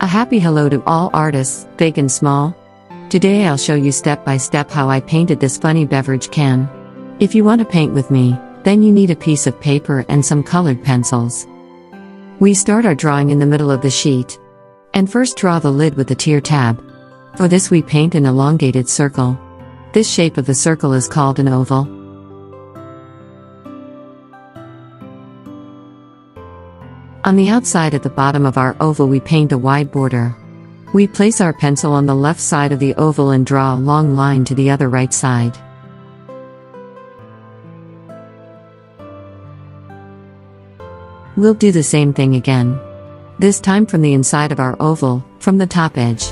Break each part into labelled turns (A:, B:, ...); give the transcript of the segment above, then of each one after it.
A: happy hello to all artists, big and small. Today I'll show you step by step how I painted this funny beverage can. If you want to paint with me, then you need a piece of paper and some colored pencils. We start our drawing in the middle of the sheet. And first draw the lid with the tear tab. For this we paint an elongated circle. This shape of the circle is called an oval. On the outside at the bottom of our oval we paint a wide border. We place our pencil on the left side of the oval and draw a long line to the other right side. We'll do the same thing again. This time from the inside of our oval, from the top edge.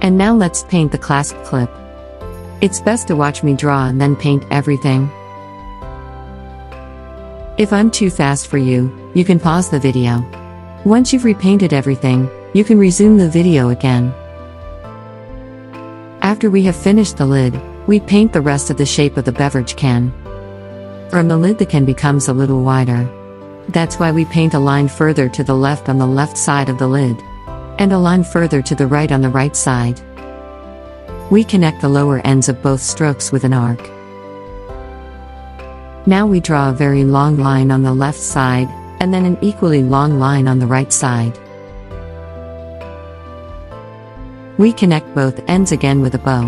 A: And now let's paint the clasp clip. It's best to watch me draw and then paint everything. If I'm too fast for you, you can pause the video. Once you've repainted everything, you can resume the video again. After we have finished the lid, we paint the rest of the shape of the beverage can. From the lid the can becomes a little wider. That's why we paint a line further to the left on the left side of the lid, and a line further to the right on the right side. We connect the lower ends of both strokes with an arc. Now we draw a very long line on the left side, and then an equally long line on the right side. We connect both ends again with a bow.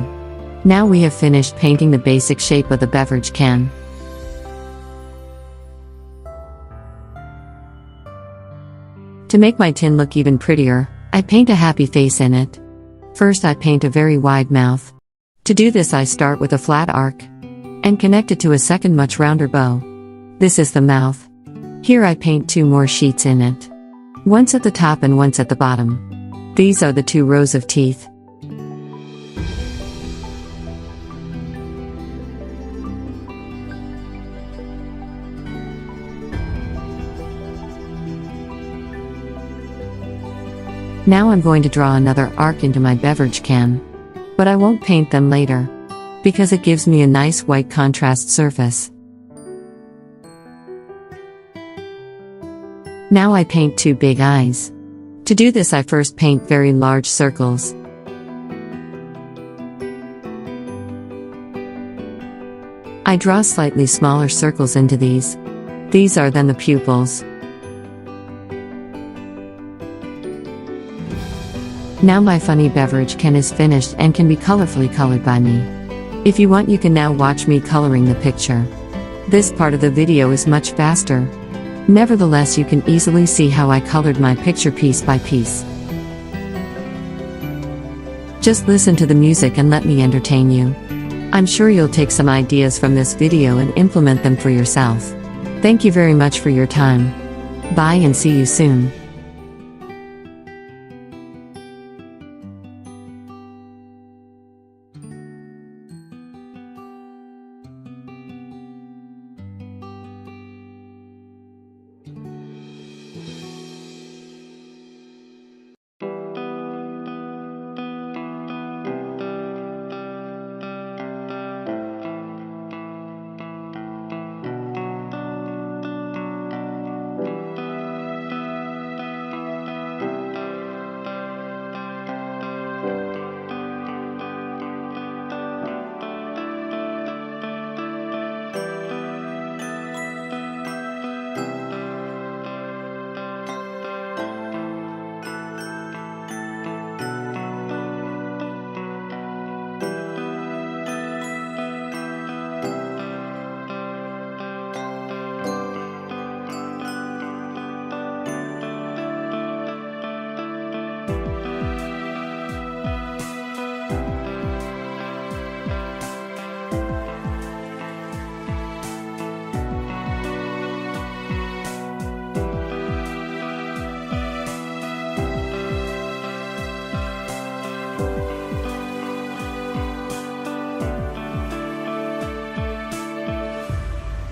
A: Now we have finished painting the basic shape of the beverage can. To make my tin look even prettier, I paint a happy face in it. First I paint a very wide mouth. To do this I start with a flat arc and connect it to a second much rounder bow. This is the mouth. Here I paint two more sheets in it. Once at the top and once at the bottom. These are the two rows of teeth. Now I'm going to draw another arc into my beverage can. But I won't paint them later, because it gives me a nice white contrast surface. Now I paint two big eyes. To do this I first paint very large circles. I draw slightly smaller circles into these. These are then the pupils. Now my funny beverage can is finished and can be colorfully colored by me. If you want you can now watch me coloring the picture. This part of the video is much faster. Nevertheless you can easily see how I colored my picture piece by piece. Just listen to the music and let me entertain you. I'm sure you'll take some ideas from this video and implement them for yourself. Thank you very much for your time. Bye and see you soon.